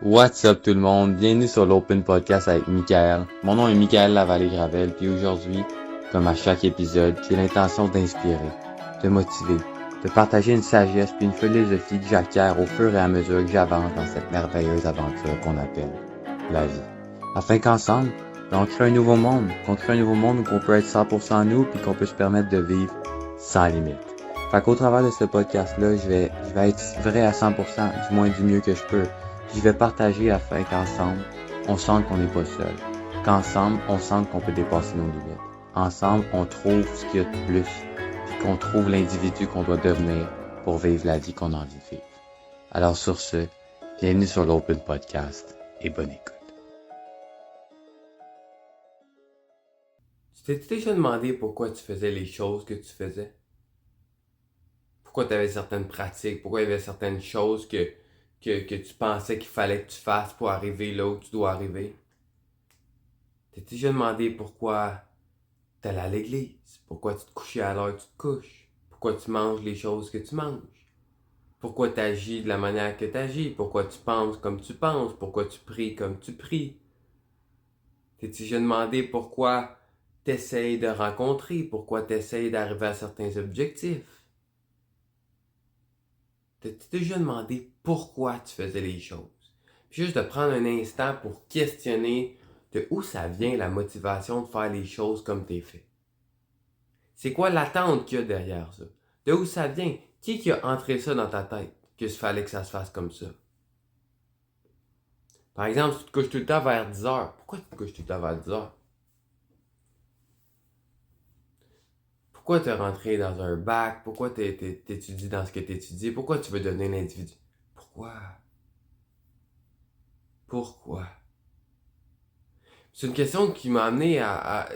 What's up tout le monde, bienvenue sur l'Open Podcast avec Michael. Mon nom est Michael Lavallée-Gravel, puis aujourd'hui, comme à chaque épisode, j'ai l'intention d'inspirer, de motiver, de partager une sagesse puis une philosophie que j'acquiers au fur et à mesure que j'avance dans cette merveilleuse aventure qu'on appelle la vie. Afin qu'ensemble, on crée un nouveau monde, où on peut être 100% nous puis qu'on peut se permettre de vivre sans limite. Fait qu'au travers de ce podcast-là, je vais être vrai à 100%, du moins du mieux que je peux. Je vais partager afin qu'ensemble, on sente qu'on n'est pas seul. Qu'ensemble, on sente qu'on peut dépasser nos limites. Ensemble, on trouve ce qu'il y a de plus, puis qu'on trouve l'individu qu'on doit devenir pour vivre la vie qu'on a envie de vivre. Alors sur ce, bienvenue sur l'Open Podcast et bonne écoute. Tu t'es déjà demandé pourquoi tu faisais les choses que tu faisais? Pourquoi tu avais certaines pratiques? Pourquoi il y avait certaines choses que tu pensais qu'il fallait que tu fasses pour arriver là où tu dois arriver? T'es déjà demandé pourquoi tu allais à l'église? Pourquoi tu te couchais à l'heure que tu te couches? Pourquoi tu manges les choses que tu manges? Pourquoi tu agis de la manière que tu agis? Pourquoi tu penses comme tu penses? Pourquoi tu pries comme tu pries? T'es déjà demandé pourquoi tu essayes de rencontrer? Pourquoi tu essayes d'arriver à certains objectifs? T'as déjà demandé pourquoi tu faisais les choses. Puis juste de prendre un instant pour questionner de où ça vient la motivation de faire les choses comme t'es fait. C'est quoi l'attente qu'il y a derrière ça? De où ça vient? Qui a entré ça dans ta tête? Qu'il fallait que ça se fasse comme ça? Par exemple, si tu te couches tout le temps vers 10h, pourquoi tu te couches tout le temps vers 10h? Pourquoi tu es rentré dans un bac? Pourquoi tu étudies dans ce que tu étudies? Pourquoi tu veux devenir l'individu? Pourquoi? Pourquoi? C'est une question qui m'a amené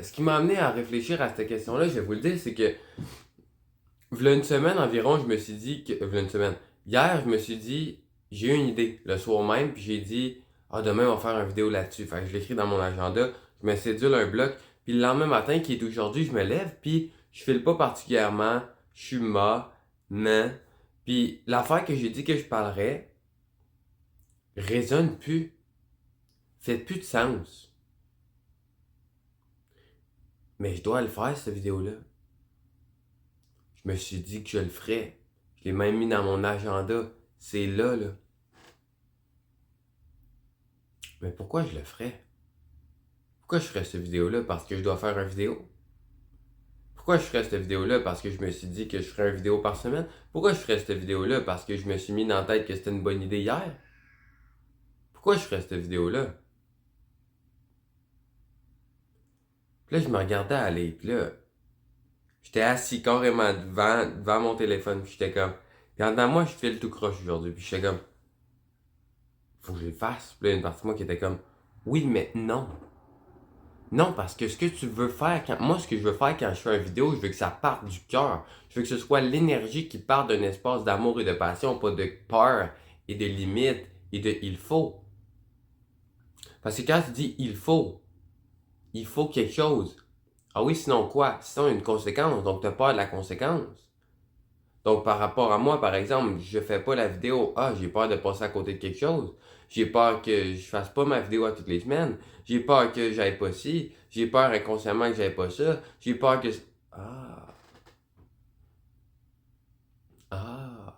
ce qui m'a amené à réfléchir à cette question-là, je vais vous le dire, c'est que v'là une semaine environ, je me suis dit que. V'là une semaine. Hier, je me suis dit, j'ai eu une idée le soir même, puis j'ai dit, demain, on va faire une vidéo là-dessus. Fait que je l'écris dans mon agenda, je me cédule un bloc, puis le lendemain matin, qui est aujourd'hui, je me lève, puis je file pas particulièrement, je suis mais. Puis l'affaire que j'ai dit que je parlerais résonne plus, fait plus de sens. Mais je dois le faire, cette vidéo-là. Je me suis dit que je le ferais. Je l'ai même mis dans mon agenda. C'est là. Mais pourquoi je le ferais? Pourquoi je ferais cette vidéo-là? Parce que je dois faire une vidéo? Pourquoi je ferais cette vidéo-là? Parce que je me suis dit que je ferais une vidéo par semaine? Pourquoi je ferais cette vidéo-là? Parce que je me suis mis dans la tête que c'était une bonne idée hier? Pourquoi je ferais cette vidéo-là? Puis là, je me regardais aller, puis là, j'étais assis carrément devant mon téléphone, puis j'étais comme, regardant moi, je file tout croche aujourd'hui, puis j'étais comme, faut que je le fasse. Puis là, il y a une partie de moi qui était comme, oui, mais non. Non, parce que ce que tu veux faire, moi, ce que je veux faire quand je fais une vidéo, je veux que ça parte du cœur. Je veux que ce soit l'énergie qui parte d'un espace d'amour et de passion, pas de peur et de limite et de il faut. Parce que quand tu dis il faut quelque chose. Ah oui, sinon quoi? Sinon, il y a une conséquence, donc tu as peur de la conséquence. Donc, par rapport à moi, par exemple, je fais pas la vidéo, j'ai peur de passer à côté de quelque chose. J'ai peur que je fasse pas ma vidéo à toutes les semaines. J'ai peur que j'aille pas ci. J'ai peur inconsciemment que j'aille pas ça. J'ai peur que... Ah. Ah.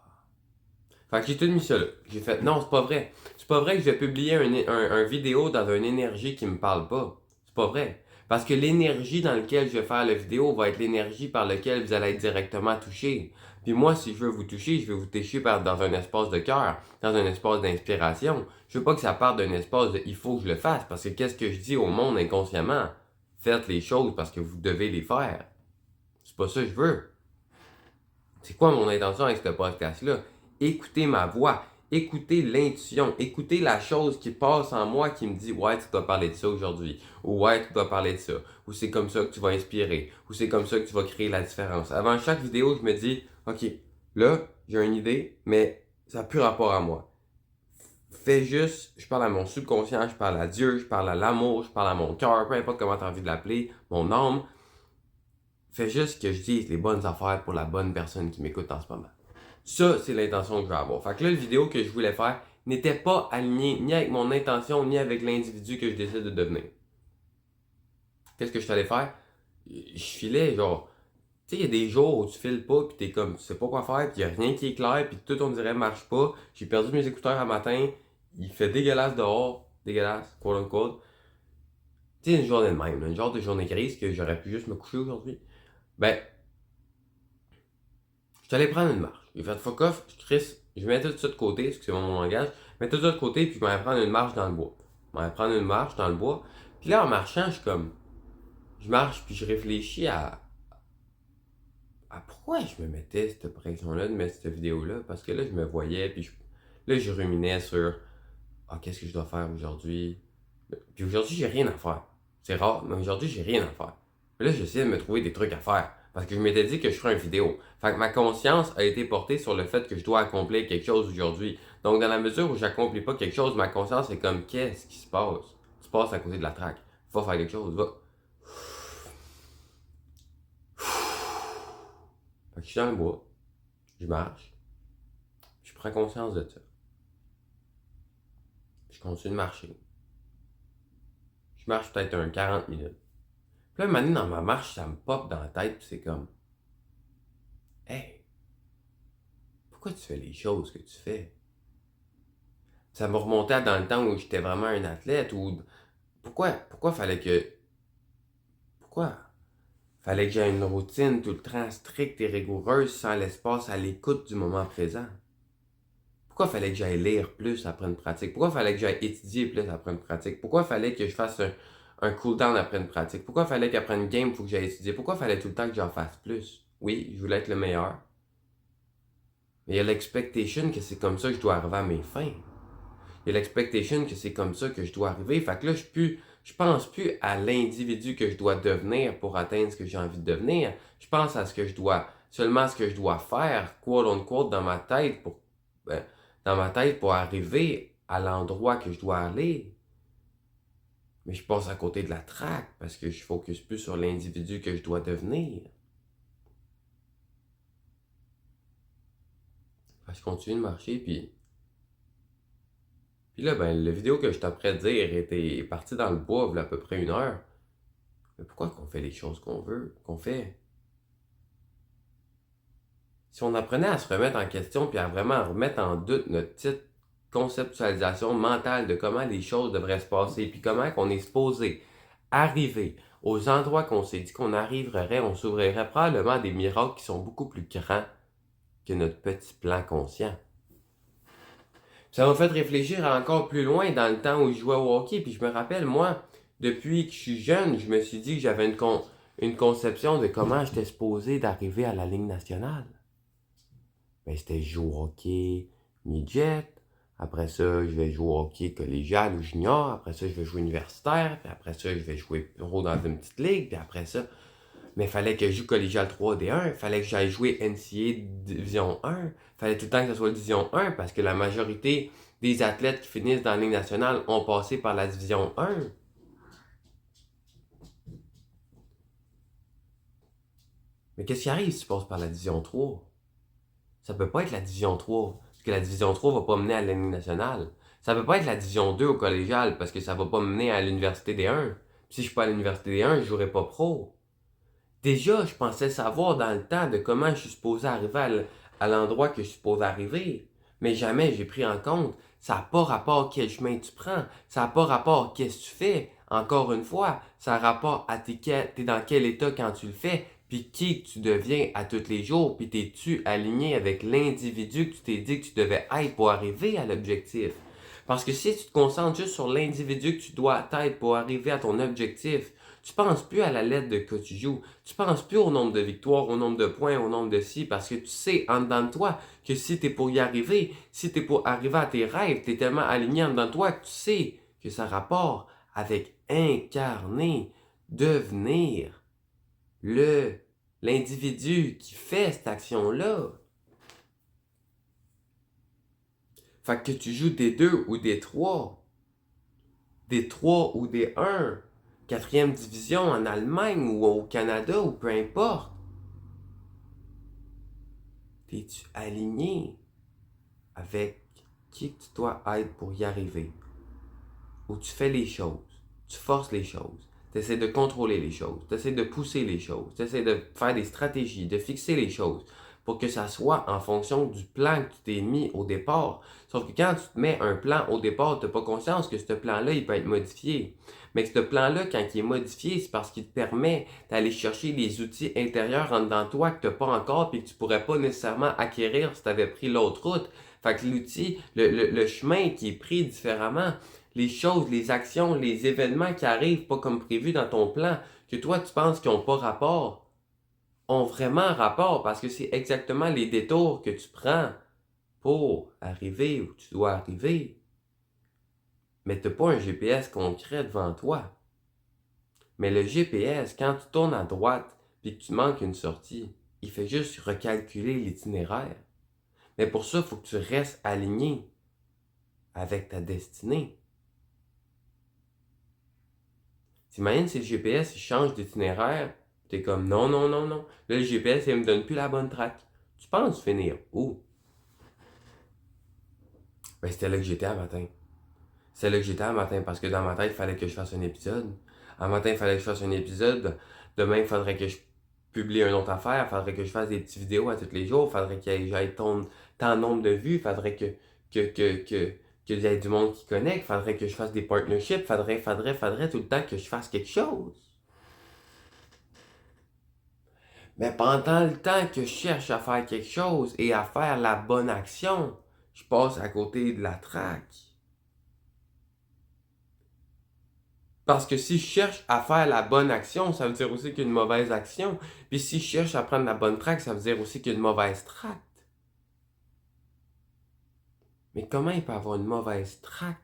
Fait que j'ai tout mis ça là. J'ai fait, non, c'est pas vrai. C'est pas vrai que je vais publier un vidéo dans une énergie qui me parle pas. C'est pas vrai. Parce que l'énergie dans laquelle je vais faire la vidéo va être l'énergie par laquelle vous allez être directement touché. Puis moi, si je veux vous toucher, je vais vous toucher dans un espace de cœur, dans un espace d'inspiration. Je veux pas que ça parte d'un espace de il faut que je le fasse. Parce que qu'est-ce que je dis au monde inconsciemment? Faites les choses parce que vous devez les faire. C'est pas ça que je veux. C'est quoi mon intention avec ce podcast-là? Écoutez ma voix, écoutez l'intuition, écoutez la chose qui passe en moi qui me dit ouais, tu dois parler de ça aujourd'hui, ou ouais, tu dois parler de ça, ou c'est comme ça que tu vas inspirer, ou c'est comme ça que tu vas créer la différence. Avant chaque vidéo, je me dis ok, là, j'ai une idée, mais ça n'a plus rapport à moi. Fais juste, je parle à mon subconscient, je parle à Dieu, je parle à l'amour, je parle à mon cœur, peu importe comment tu as envie de l'appeler, mon âme. Fais juste que je dise les bonnes affaires pour la bonne personne qui m'écoute en ce moment. Ça, c'est l'intention que je vais avoir. Fait que là, la vidéo que je voulais faire n'était pas aligné ni avec mon intention, ni avec l'individu que je décide de devenir. Qu'est-ce que je suis allé faire? Je filais, genre, tu sais, il y a des jours où tu files pas, pis t'es comme, tu sais pas quoi faire, pis y a rien qui est clair, pis tout on dirait marche pas. J'ai perdu mes écouteurs un matin, il fait dégueulasse dehors, dégueulasse, quote unquote. Tu sais, une journée de même, une genre de journée grise que j'aurais pu juste me coucher aujourd'hui. Ben, je suis allé prendre une marche. J'ai fait fuck off, je mets tout ça de côté, excusez-moi mon langage, je mets tout ça de côté, puis je m'en vais prendre une marche dans le bois. Je m'en vais prendre une marche dans le bois. Puis là, en marchant, je suis comme, je marche, puis je réfléchis à pourquoi je me mettais cette pression-là de mettre cette vidéo-là. Parce que là, je me voyais, puis là, je ruminais sur, qu'est-ce que je dois faire aujourd'hui? Puis aujourd'hui, j'ai rien à faire. C'est rare, mais aujourd'hui, j'ai rien à faire. Mais là, j'essayais de me trouver des trucs à faire. Parce que je m'étais dit que je ferais une vidéo. Fait que ma conscience a été portée sur le fait que je dois accomplir quelque chose aujourd'hui. Donc, dans la mesure où j'accomplis pas quelque chose, ma conscience est comme, qu'est-ce qui se passe? Tu passes à côté de la traque. Va faire quelque chose, va. Fait que je suis dans le bois. Je marche. Je prends conscience de ça. Je continue de marcher. Je marche peut-être 40 minutes. Puis là, un moment donné, dans ma marche, ça me pop dans la tête, puis c'est comme, hey, pourquoi tu fais les choses que tu fais? Ça me remontait dans le temps où j'étais vraiment un athlète, ou pourquoi fallait que j'ai une routine tout le temps stricte et rigoureuse sans l'espace à l'écoute du moment présent? Pourquoi fallait que j'aille lire plus après une pratique? Pourquoi fallait que j'aille étudier plus après une pratique? Pourquoi fallait que je fasse un cool-down après une pratique? Pourquoi fallait qu'après une game, il faut que j'aille étudier? Pourquoi fallait tout le temps que j'en fasse plus? Oui, je voulais être le meilleur. Mais il y a l'expectation que c'est comme ça que je dois arriver à mes fins. Il y a l'expectation que c'est comme ça que je dois arriver. Fait que là, je pense plus à l'individu que je dois devenir pour atteindre ce que j'ai envie de devenir. Je pense à seulement ce que je dois faire, quote unquote, dans ma tête pour arriver à l'endroit que je dois aller. Mais je passe à côté de la traque parce que je focus plus sur l'individu que je dois devenir. Fait que je continue de marcher, puis là, la vidéo que je t'apprête de dire était partie dans le bois il y a à peu près 1 heure. Mais pourquoi qu'on fait les choses qu'on fait? Si on apprenait à se remettre en question puis à vraiment remettre en doute notre petite conceptualisation mentale de comment les choses devraient se passer puis comment qu'on est supposé arriver aux endroits qu'on s'est dit qu'on arriverait, on s'ouvrirait probablement à des miracles qui sont beaucoup plus grands que notre petit plan conscient. Ça m'a fait réfléchir encore plus loin dans le temps où je jouais au hockey, puis je me rappelle, moi, depuis que je suis jeune, je me suis dit que j'avais une conception de comment j'étais supposé d'arriver à la Ligue nationale. C'était jouer au hockey midget, après ça, je vais jouer au hockey collégial ou junior, après ça, je vais jouer universitaire, puis après ça, je vais jouer pro dans une petite ligue, puis après ça, mais il fallait que je joue collégial 3D1, il fallait que j'aille jouer NCAA Division 1, il fallait tout le temps que ce soit Division 1 parce que la majorité des athlètes qui finissent dans la Ligue nationale ont passé par la Division 1. Mais qu'est-ce qui arrive si tu passes par la Division 3? Ça peut pas être la Division 3, parce que la Division 3 va pas mener à la Ligue nationale. Ça peut pas être la Division 2 au collégial, parce que ça va pas mener à l'Université des 1. Puis si je suis pas à l'Université des 1, je jouerai pas pro. Déjà, je pensais savoir dans le temps de comment je suis supposé arriver à l'endroit que je suis supposé arriver. Mais jamais j'ai pris en compte. Ça n'a pas rapport à quel chemin tu prends. Ça n'a pas rapport à qu'est-ce que tu fais. Encore une fois, ça a rapport à t'es dans quel état quand tu le fais, puis qui tu deviens à tous les jours, puis t'es-tu aligné avec l'individu que tu t'es dit que tu devais être pour arriver à l'objectif. Parce que si tu te concentres juste sur l'individu que tu dois être pour arriver à ton objectif, tu penses plus à la lettre de que tu joues. Tu penses plus au nombre de victoires, au nombre de points, au nombre de si, parce que tu sais en dedans de toi que si t'es pour y arriver, si t'es pour arriver à tes rêves, t'es tellement aligné en dedans de toi que tu sais que ça a rapport avec incarner, devenir l'individu qui fait cette action-là. Fait que tu joues des 2 ou des 3, ou des 1, 4e division en Allemagne ou au Canada ou peu importe. T'es-tu aligné avec qui que tu dois être pour y arriver, où tu fais les choses, tu forces les choses, tu essaies de contrôler les choses, tu essaies de pousser les choses, tu essaies de faire des stratégies, de fixer les choses pour que ça soit en fonction du plan que tu t'es mis au départ. Sauf que quand tu te mets un plan au départ, tu n'as pas conscience que ce plan-là, il peut être modifié. Mais que ce plan-là, quand il est modifié, c'est parce qu'il te permet d'aller chercher les outils intérieurs en dedans de toi que tu n'as pas encore et que tu pourrais pas nécessairement acquérir si tu avais pris l'autre route. Fait que l'outil, le chemin qui est pris différemment, les choses, les actions, les événements qui arrivent pas comme prévu dans ton plan, que toi tu penses qu'ils n'ont pas rapport, ont vraiment rapport parce que c'est exactement les détours que tu prends pour arriver où tu dois arriver. Mais tu n'as pas un GPS concret devant toi. Mais le GPS, quand tu tournes à droite et que tu manques une sortie, il fait juste recalculer l'itinéraire. Mais pour ça, il faut que tu restes aligné avec ta destinée. T'imagines si le GPS il change d'itinéraire, t'es comme non, non, non, non. Là, le GPS, il me donne plus la bonne track. Tu penses finir où? Ben, c'était là que j'étais un matin. C'était là que j'étais un matin parce que dans ma tête, il fallait que je fasse un épisode. Un matin, il fallait que je fasse un épisode. Demain, il faudrait que je publie une autre affaire. Il faudrait que je fasse des petites vidéos à tous les jours. Il faudrait que j'aille tant nombre de vues. Il faudrait qu'il y ait du monde qui connecte. Il faudrait que je fasse des partnerships. Il faudrait tout le temps que je fasse quelque chose. Mais pendant le temps que je cherche à faire quelque chose et à faire la bonne action, je passe à côté de la traque. Parce que si je cherche à faire la bonne action, ça veut dire aussi qu'il y a une mauvaise action. Puis si je cherche à prendre la bonne traque, ça veut dire aussi qu'il y a une mauvaise traque. Mais comment il peut y avoir une mauvaise traque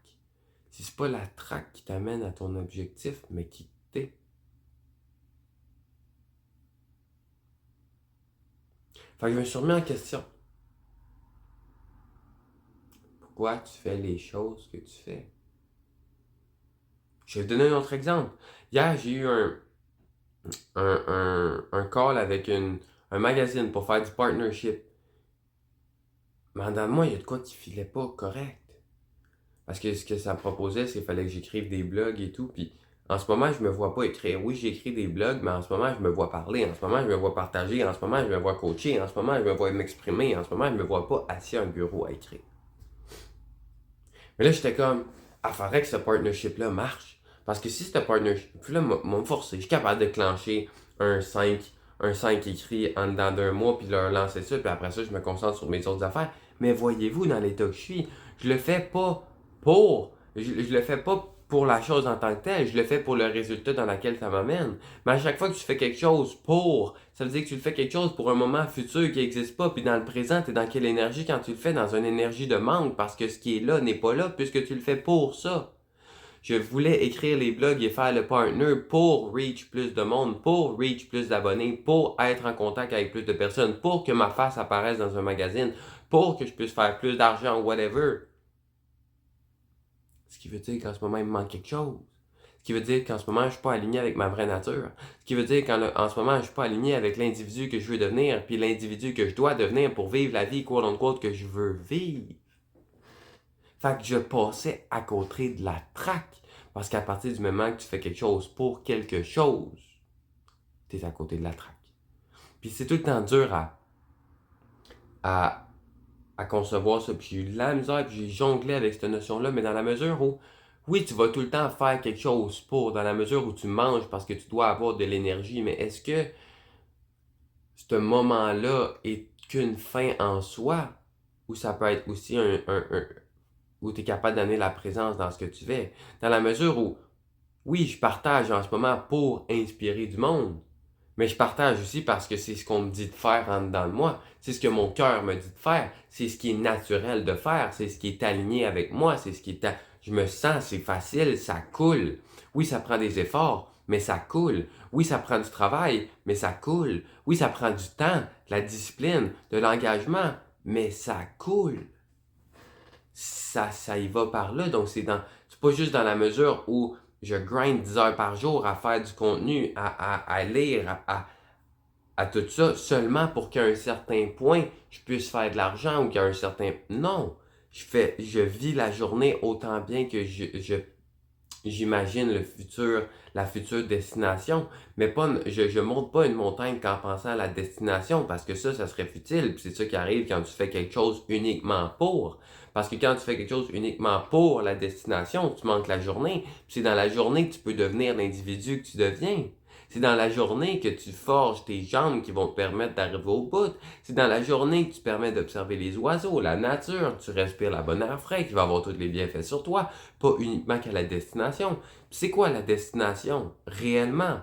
si c'est pas la traque qui t'amène à ton objectif, mais qui t'est? Fait que je me suis remis en question. Pourquoi tu fais les choses que tu fais? Je vais te donner un autre exemple. Hier, j'ai eu un call avec un magazine pour faire du partnership. Mais en dedans de moi, il y a de quoi qui filait pas correct. Parce que ce que ça me proposait, c'est qu'il fallait que j'écrive des blogs et tout. Puis en ce moment, je me vois pas écrire. Oui, j'écris des blogs, mais en ce moment, je me vois parler. En ce moment, je me vois partager. En ce moment, je me vois coacher. En ce moment, je me vois m'exprimer. En ce moment, je me vois pas assis à un bureau à écrire. Mais là, j'étais comme, il faudrait que ce partnership-là marche. Parce que si ce partnership-là m'a forcé, je suis capable de clencher un 5 écrit en dedans d'un mois, puis leur lancer ça, puis après ça, je me concentre sur mes autres affaires. Mais voyez-vous, dans l'état que je suis, je le fais pas je le fais pas pour la chose en tant que telle, je le fais pour le résultat dans lequel ça m'amène. Mais à chaque fois que tu fais quelque chose ça veut dire que tu le fais quelque chose pour un moment futur qui n'existe pas, puis dans le présent, tu es dans quelle énergie quand tu le fais? Dans une énergie de manque, parce que ce qui est là n'est pas là, puisque tu le fais pour ça. Je voulais écrire les blogs et faire le partner pour reach plus de monde, pour reach plus d'abonnés, pour être en contact avec plus de personnes, pour que ma face apparaisse dans un magazine, pour que je puisse faire plus d'argent, whatever. Ce qui veut dire qu'en ce moment, il me manque quelque chose. Ce qui veut dire qu'en ce moment, je ne suis pas aligné avec ma vraie nature. Ce qui veut dire qu'en ce moment, je ne suis pas aligné avec l'individu que je veux devenir, puis l'individu que je dois devenir pour vivre la vie, quote-unquote, que je veux vivre. Fait que je passais à côté de la traque. Parce qu'à partir du moment que tu fais quelque chose pour quelque chose, tu es à côté de la traque. Puis c'est tout le temps dur à concevoir ça. Puis j'ai eu de la misère, puis j'ai jonglé avec cette notion-là, mais dans la mesure où, oui, tu vas tout le temps faire quelque chose pour, dans la mesure où tu manges parce que tu dois avoir de l'énergie, mais est-ce que ce moment-là est qu'une fin en soi, ou ça peut être aussi où tu es capable d'amener la présence dans ce que tu fais? Dans la mesure où, oui, je partage en ce moment pour inspirer du monde, mais je partage aussi parce que c'est ce qu'on me dit de faire en dedans de moi. C'est ce que mon cœur me dit de faire. C'est ce qui est naturel de faire. C'est ce qui est aligné avec moi. C'est ce qui est... Je me sens, c'est facile, ça coule. Oui, ça prend des efforts, mais ça coule. Oui, ça prend du travail, mais ça coule. Oui, ça prend du temps, de la discipline, de l'engagement, mais ça coule. Ça y va par là. Donc, c'est pas juste dans la mesure où je grind 10 heures par jour à faire du contenu, à lire, à tout ça, seulement pour qu'à un certain point, je puisse faire de l'argent ou qu'à un certain... Non! Je vis la journée autant bien que j'imagine la future destination, mais je monte pas une montagne qu'en pensant à la destination, parce que ça serait futile, puis c'est ça qui arrive quand tu fais quelque chose uniquement pour. Parce que quand tu fais quelque chose uniquement pour la destination, tu manques la journée, puis c'est dans la journée que tu peux devenir l'individu que tu deviens. C'est dans la journée que tu forges tes jambes qui vont te permettre d'arriver au bout. C'est dans la journée que tu permets d'observer les oiseaux, la nature, tu respires la bonne air frais qui va avoir tous les bienfaits sur toi, pas uniquement qu'à la destination. Puis c'est quoi la destination, réellement?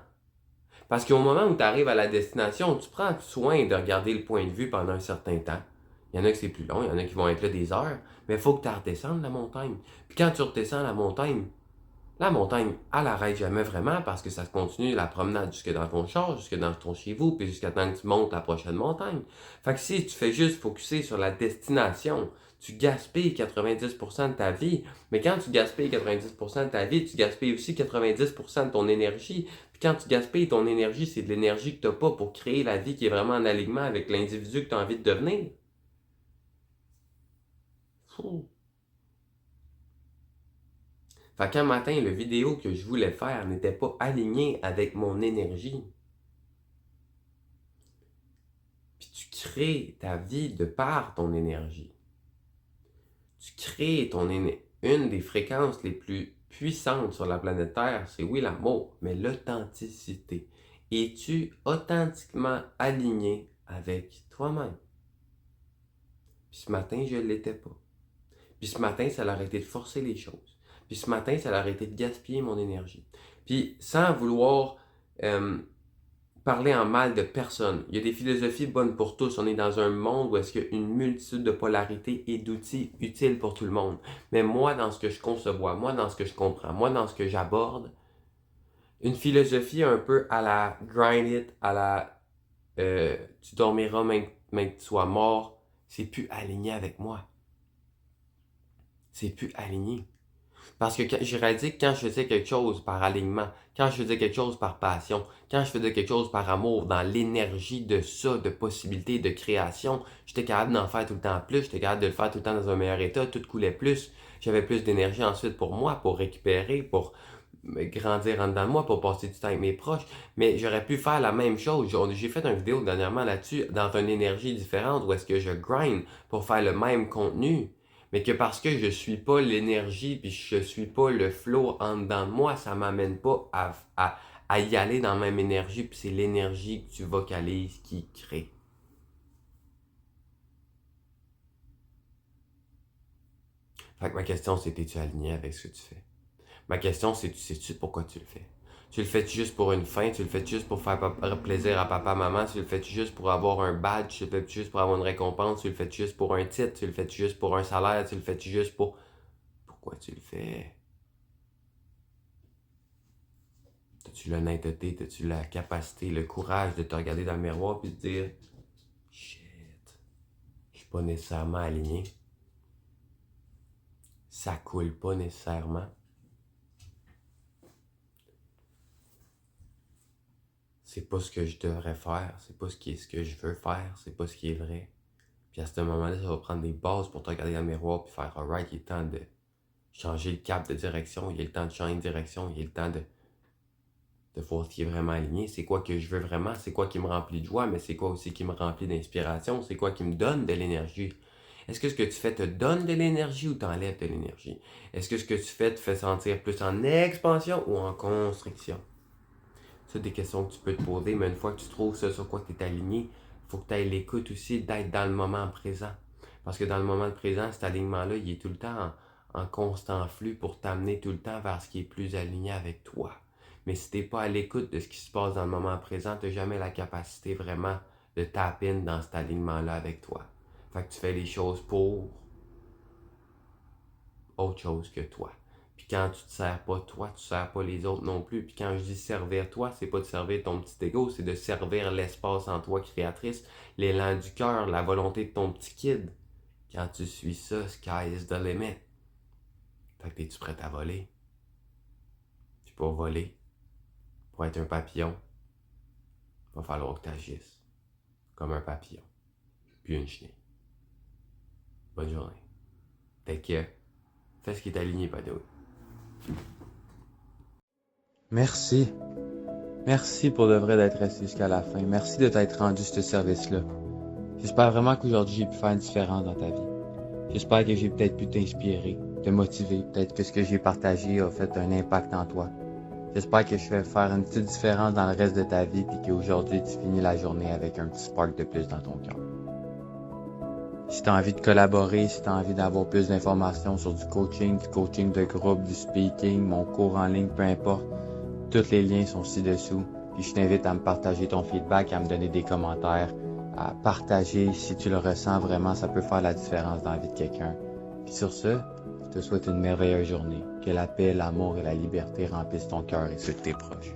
Parce qu'au moment où tu arrives à la destination, tu prends soin de regarder le point de vue pendant un certain temps. Il y en a que c'est plus long, il y en a qui vont être là des heures, mais il faut que tu redescendes la montagne. Puis quand tu redescends la montagne, elle n'arrête jamais vraiment parce que ça continue la promenade jusque dans ton char, jusque dans ton chez vous, puis jusqu'à temps que tu montes la prochaine montagne. Fait que si tu fais juste focusser sur la destination, tu gaspilles 90% de ta vie. Mais quand tu gaspilles 90% de ta vie, tu gaspilles aussi 90% de ton énergie. Puis quand tu gaspilles ton énergie, c'est de l'énergie que tu n'as pas pour créer la vie qui est vraiment en alignement avec l'individu que tu as envie de devenir. Fou. Fait qu'un matin, le vidéo que je voulais faire n'était pas aligné avec mon énergie. Puis tu crées ta vie de par ton énergie. Tu crées une des fréquences les plus puissantes sur la planète Terre, c'est oui l'amour, mais l'authenticité. Es-tu authentiquement aligné avec toi-même? Puis ce matin, je ne l'étais pas. Puis ce matin, ça a arrêté de forcer les choses. Puis ce matin, ça a arrêté de gaspiller mon énergie. Puis sans vouloir parler en mal de personne, il y a des philosophies bonnes pour tous. On est dans un monde où est-ce qu'il y a une multitude de polarités et d'outils utiles pour tout le monde. Mais moi, dans ce que je conçois, moi, dans ce que je comprends, moi, dans ce que j'aborde, une philosophie un peu à la grind it, à la tu dormiras même que tu sois mort, c'est plus aligné avec moi. C'est plus aligné. Parce que j'ai réalisé que quand je faisais quelque chose par alignement, quand je faisais quelque chose par passion, quand je faisais quelque chose par amour, dans l'énergie de ça, de possibilités, de création, j'étais capable d'en faire tout le temps plus, j'étais capable de le faire tout le temps dans un meilleur état, tout coulait plus. J'avais plus d'énergie ensuite pour moi, pour récupérer, pour grandir en dedans de moi, pour passer du temps avec mes proches. Mais j'aurais pu faire la même chose. J'ai fait une vidéo dernièrement là-dessus, dans une énergie différente, où est-ce que je grind pour faire le même contenu. Mais que parce que je suis pas l'énergie puis je suis pas le flow en dedans de moi, ça m'amène pas à y aller dans la même énergie, puis c'est l'énergie que tu vocalises qui crée. Fait que ma question c'est, es-tu aligné avec ce que tu fais? Ma question c'est, tu sais-tu pourquoi tu le fais? Tu le fais juste pour une fin, tu le fais juste pour faire plaisir à papa, maman, tu le fais juste pour avoir un badge, tu le fais juste pour avoir une récompense, tu le fais juste pour un titre, tu le fais juste pour un salaire, tu le fais juste pour... Pourquoi tu le fais? T'as-tu l'honnêteté, t'as-tu la capacité, le courage de te regarder dans le miroir et de dire shit, je suis pas nécessairement aligné. Ça coule pas nécessairement. C'est pas ce que je devrais faire, c'est pas ce que je veux faire, c'est pas ce qui est vrai. Puis à ce moment-là, ça va prendre des bases pour te regarder dans le miroir et faire alright, il est temps de changer le cap de direction, il est le temps de changer de direction, il est le temps de voir ce qui est vraiment aligné, c'est quoi que je veux vraiment, c'est quoi qui me remplit de joie, mais c'est quoi aussi qui me remplit d'inspiration, c'est quoi qui me donne de l'énergie. Est-ce que ce que tu fais te donne de l'énergie ou t'enlève de l'énergie? Est-ce que ce que tu fais te fait sentir plus en expansion ou en constriction? C'est des questions que tu peux te poser, mais une fois que tu trouves ça sur quoi tu es aligné, il faut que tu aies l'écoute aussi d'être dans le moment présent. Parce que dans le moment présent, cet alignement-là, il est tout le temps en constant flux pour t'amener tout le temps vers ce qui est plus aligné avec toi. Mais si tu n'es pas à l'écoute de ce qui se passe dans le moment présent, tu n'as jamais la capacité vraiment de tap in dans cet alignement-là avec toi. Fait que tu fais les choses pour autre chose que toi. Puis quand tu te sers pas toi, tu sers pas les autres non plus. Puis quand je dis servir toi, c'est pas de servir ton petit ego, c'est de servir l'espace en toi créatrice, l'élan du cœur, la volonté de ton petit kid. Quand tu suis ça, sky is the limit. Fait que es-tu prêt à voler? Puis pour voler, pour être un papillon, il va falloir que tu agisses comme un papillon, puis une chenille. Bonne journée. Fait que, fais ce qui est aligné, by the way. Merci. Merci pour de vrai d'être resté jusqu'à la fin. Merci de t'être rendu ce service-là. J'espère vraiment qu'aujourd'hui j'ai pu faire une différence dans ta vie. J'espère que j'ai peut-être pu t'inspirer, te motiver. Peut-être que ce que j'ai partagé a fait un impact en toi. J'espère que je vais faire une petite différence dans le reste de ta vie puis qu'aujourd'hui tu finis la journée avec un petit spark de plus dans ton cœur. Si tu as envie de collaborer, si tu as envie d'avoir plus d'informations sur du coaching de groupe, du speaking, mon cours en ligne, peu importe, tous les liens sont ci-dessous. Puis je t'invite à me partager ton feedback, à me donner des commentaires, à partager si tu le ressens vraiment, ça peut faire la différence dans la vie de quelqu'un. Puis sur ce, je te souhaite une merveilleuse journée. Que la paix, l'amour et la liberté remplissent ton cœur et ceux de tes proches.